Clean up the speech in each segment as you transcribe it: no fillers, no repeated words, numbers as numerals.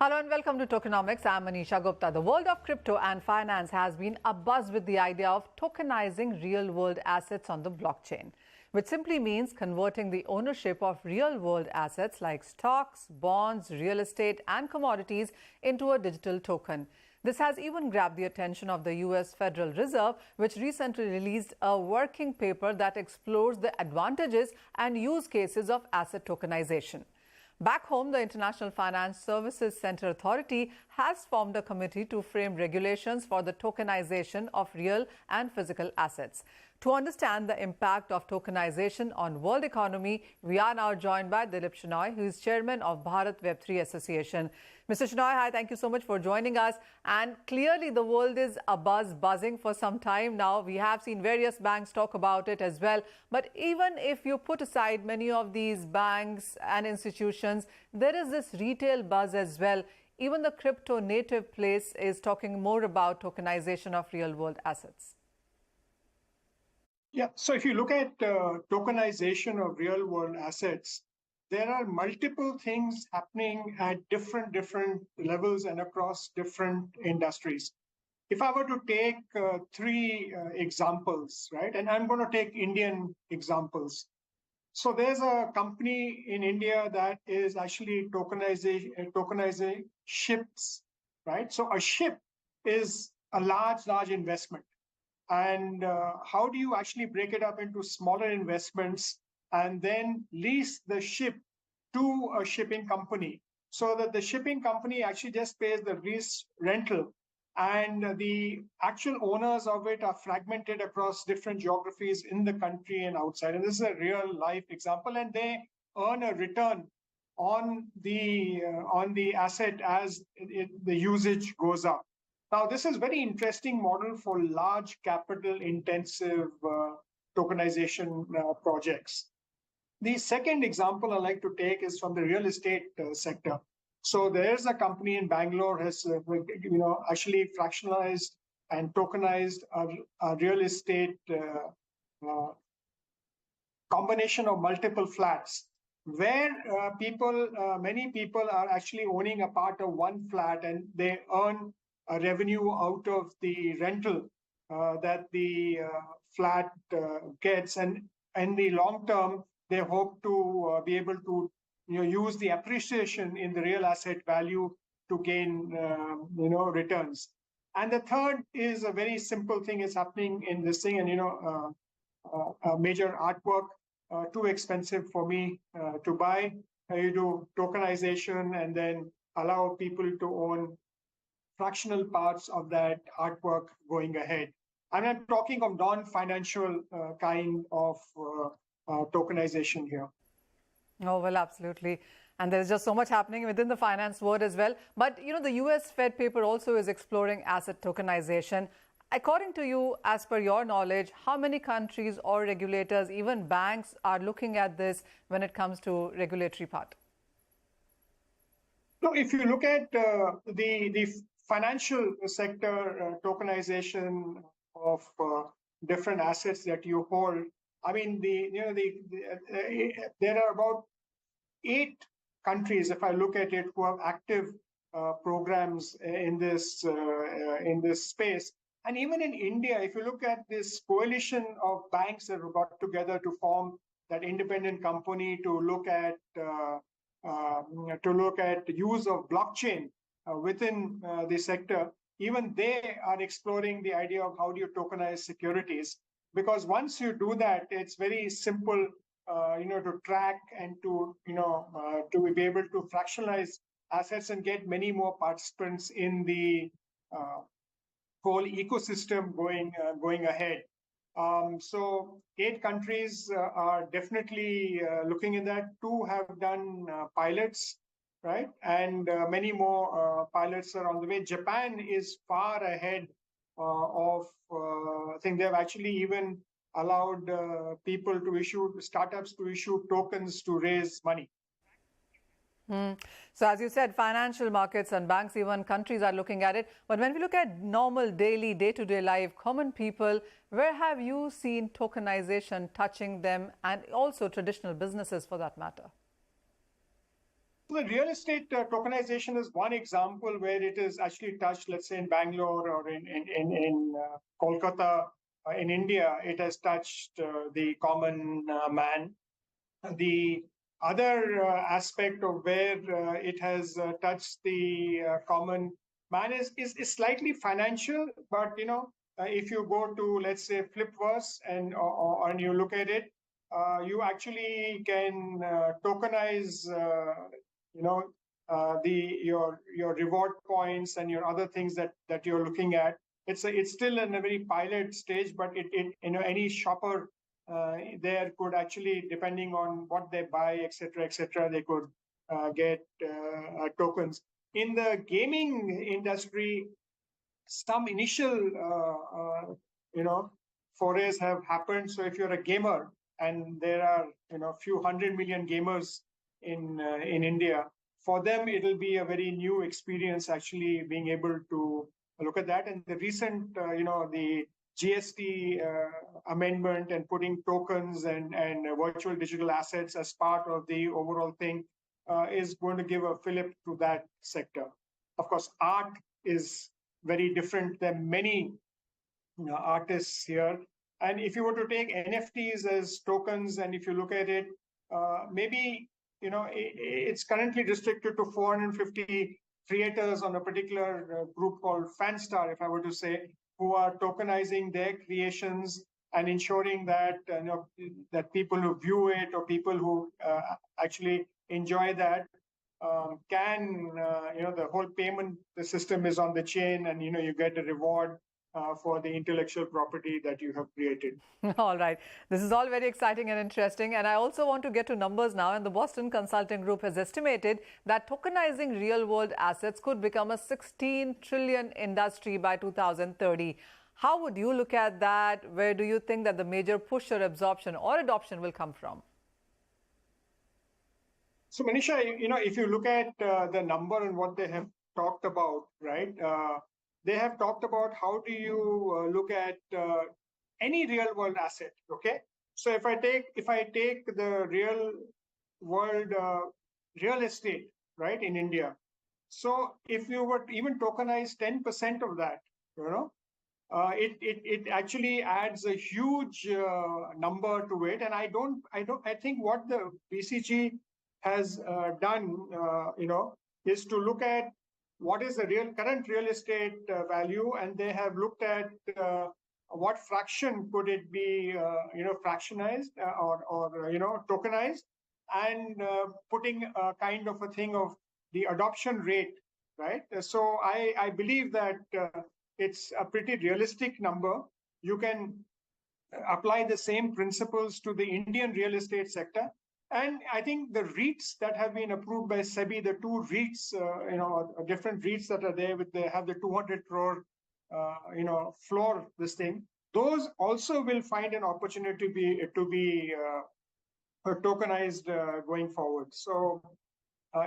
Hello and welcome to Tokenomics. I'm Manisha Gupta. The world of crypto and finance has been abuzz with the idea of tokenizing real-world assets on the blockchain, which simply means converting the ownership of real-world assets like stocks, bonds, real estate and commodities into a digital token. This has even grabbed the attention of the US Federal Reserve, which recently released a working paper that explores the advantages and use cases of asset tokenization. Back home, the International Finance Services Center Authority has formed a committee to frame regulations for the tokenization of real and physical assets. To understand the impact of tokenization on world economy, we are now joined by Dilip, who is chairman of Bharat Web3 Association. Mr. Chenoy, hi, thank you so much for joining us. And clearly the world is buzzing for some time now. We have seen various banks talk about it as well. But even if you put aside many of these banks and institutions, there is this retail buzz as well. Even the crypto native place is talking more about tokenization of real world assets. Yeah, so if you look at tokenization of real world assets, there are multiple things happening at different levels and across different industries. If I were to take three examples, right, and I'm going to take Indian examples. So there's a company in India that is actually tokenizing ships, right? So a ship is a large investment. And how do you actually break it up into smaller investments and then lease the ship to a shipping company so that the shipping company actually just pays the lease rental and the actual owners of it are fragmented across different geographies in the country and outside. And this is a real life example, and they earn a return on the asset as the usage goes up. Now, this is very interesting model for large capital intensive tokenization projects. The second example I'd like to take is from the real estate sector. So there's a company in Bangalore has actually fractionalized and tokenized a real estate combination of multiple flats where many people are actually owning a part of one flat and they earn a revenue out of the rental that the flat gets, and in the long term they hope to be able to use the appreciation in the real asset value to gain returns. And the third is a very simple thing is happening in this thing, and major artwork too expensive for me to buy. You do tokenization and then allow people to own fractional parts of that artwork going ahead. And I'm talking of non-financial kind of tokenization here. Oh, well, absolutely. And there's just so much happening within the finance world as well. But, the US Fed paper also is exploring asset tokenization. According to you, as per your knowledge, how many countries or regulators, even banks, are looking at this when it comes to regulatory part? So if you look at the financial sector tokenization of different assets that you hold, I mean, there are about 8 countries, if I look at it, who have active programs in this space. And even in India, if you look at this coalition of banks that have got together to form that independent company to look at the use of blockchain within the sector, even they are exploring the idea of how do you tokenize securities. Because once you do that, it's very simple, to track and to be able to fractionalize assets and get many more participants in the whole ecosystem going ahead. So 8 countries are definitely looking at that. 2 have done pilots, right? And many more pilots are on the way. Japan is far ahead of, I think they've actually even allowed startups to issue tokens to raise money. So as you said, financial markets and banks, even countries are looking at it. But when we look at normal daily, day-to-day life, common people, where have you seen tokenization touching them and also traditional businesses for that matter? The real estate tokenization is one example where it is actually touched, let's say in Bangalore or in Kolkata, in India, it has touched the common man. The other aspect of where it has touched the common man is slightly financial, but if you go to, let's say, Flipverse and you look at it, you actually can tokenize your reward points and your other things that you're looking at. It's still in a very pilot stage, but any shopper there could actually, depending on what they buy, etc., they could get tokens. In the gaming industry, some initial forays have happened. So if you're a gamer, and there are a few 100 million gamers in India, for them it'll be a very new experience actually being able to look at that. And the recent the GST amendment and putting tokens and virtual digital assets as part of the overall thing is going to give a fillip to that sector. Of course, art is very different. There are many artists here. And if you were to take NFTs as tokens, and if you look at it, maybe it's currently restricted to 450 creators on a particular group called Fanstar, if I were to say, who are tokenizing their creations and ensuring that that people who view it or people who actually enjoy that can the whole payment, the system is on the chain, and you get a reward for the intellectual property that you have created. All right. This is all very exciting and interesting. And I also want to get to numbers now. And the Boston Consulting Group has estimated that tokenizing real-world assets could become a 16 trillion industry by 2030. How would you look at that? Where do you think that the major push or absorption or adoption will come from? So, Manisha, if you look at the number and what they have talked about, right? They have talked about how do you look at any real world asset. Okay, so if I take the real world real estate, right, in India, so if you were to even tokenize 10% of that, it actually adds a huge number to it. And I think what the BCG has done, is to look at what is the current real estate value, and they have looked at what fraction could it be, fractionized or tokenized, and putting a kind of a thing of the adoption rate, right? So I believe that it's a pretty realistic number. You can apply the same principles to the Indian real estate sector. And I think the REITs that have been approved by SEBI, the two REITs, different REITs that are there they have the 200 crore, floor, this thing, those also will find an opportunity to be tokenized going forward. So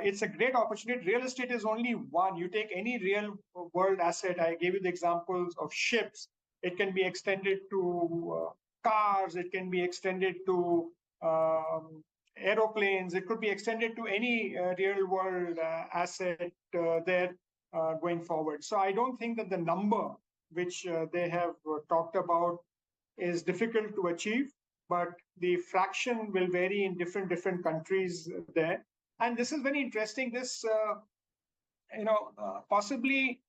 it's a great opportunity. Real estate is only one. You take any real world asset. I gave you the examples of ships. It can be extended to cars. It can be extended to aeroplanes. It could be extended to any real world asset there going forward. So I don't think that the number which they have talked about is difficult to achieve, but the fraction will vary in different countries there. And this is very interesting. This possibly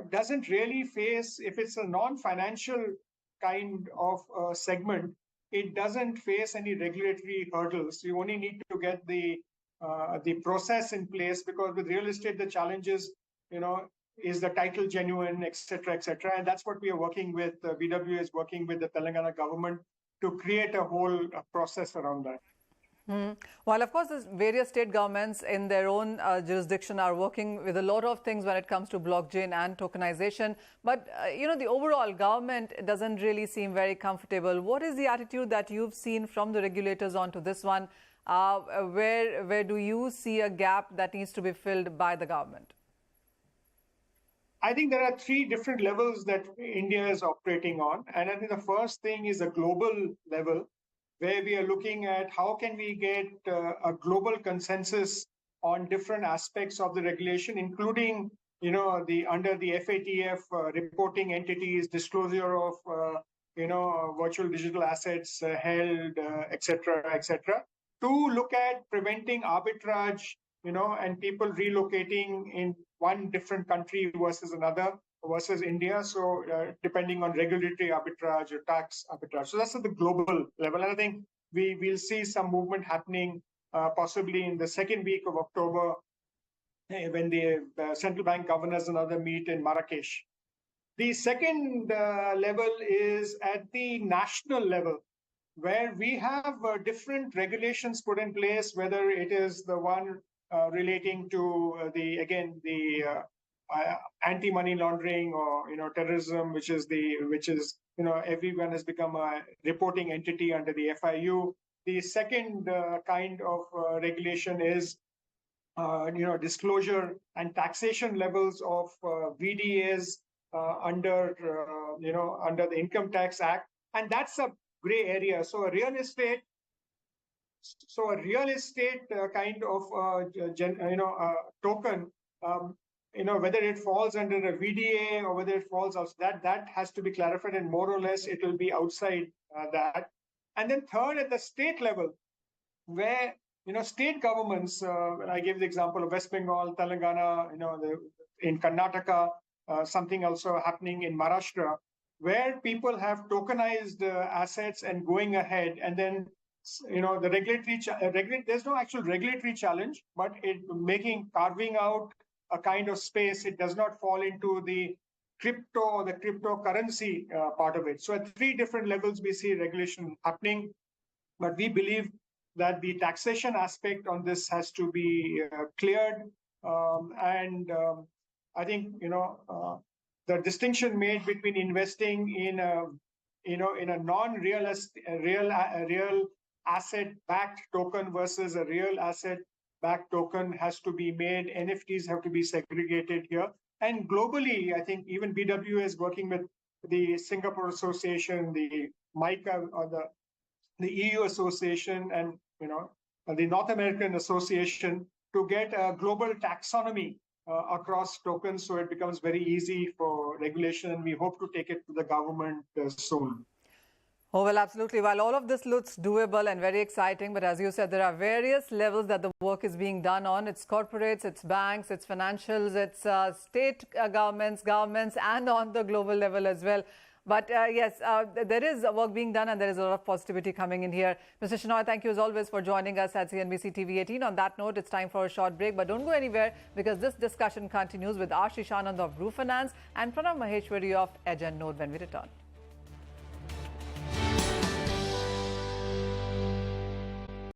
doesn't really face, if it's a non-financial kind of segment, it doesn't face any regulatory hurdles. You only need to get the process in place, because with real estate, the challenge is, is the title genuine, etc., etc. And that's what we are working with. VW is working with the Telangana government to create a whole process around that. While, of course, the various state governments in their own jurisdiction are working with a lot of things when it comes to blockchain and tokenization, but, the overall government doesn't really seem very comfortable. What is the attitude that you've seen from the regulators onto this one? Where do you see a gap that needs to be filled by the government? I think there are three different levels that India is operating on. And I think the first thing is a global level, where we are looking at how can we get a global consensus on different aspects of the regulation, including, under the FATF reporting entities, disclosure of, virtual digital assets held, et cetera, to look at preventing arbitrage, and people relocating in one different country versus another, versus India. So depending on regulatory arbitrage or tax arbitrage. So that's at the global level. And I think we will see some movement happening possibly in the second week of October when the central bank governors and others meet in Marrakesh. The second level is at the national level, where we have different regulations put in place, whether it is the one relating to the anti-money laundering or terrorism, which is everyone has become a reporting entity under the FIU. The second kind of regulation is disclosure and taxation levels of VDAs under the Income Tax Act, and that's a gray area. So a real estate kind of token, whether it falls under a VDA or whether it falls outside, that has to be clarified, and more or less it will be outside that. And then third, at the state level, where state governments, I gave the example of West Bengal, Telangana, in Karnataka, something also happening in Maharashtra, where people have tokenized assets and going ahead, and then the regulatory there's no actual regulatory challenge, but carving out a kind of space. It does not fall into the crypto or the cryptocurrency part of it. So at three different levels, we see regulation happening, but we believe that the taxation aspect on this has to be cleared. I think, the distinction made between investing in a non-real real asset-backed token versus a real asset-backed token has to be made. NFTs have to be segregated here. And globally, I think even BW is working with the Singapore Association, the MICA, or the EU Association, and the North American Association to get a global taxonomy across tokens, so it becomes very easy for regulation. And we hope to take it to the government soon. Oh, well, absolutely. While all of this looks doable and very exciting, but as you said, there are various levels that the work is being done on. It's corporates, it's banks, it's financials, it's state governments, and on the global level as well. But yes, there is work being done, and there is a lot of positivity coming in here. Mr. Chenoy, thank you as always for joining us at CNBC TV18. On that note, it's time for a short break, but don't go anywhere, because this discussion continues with Ashish, Anand of Whrrl Finance and Pranav Maheshwari of Edge and Node when we return.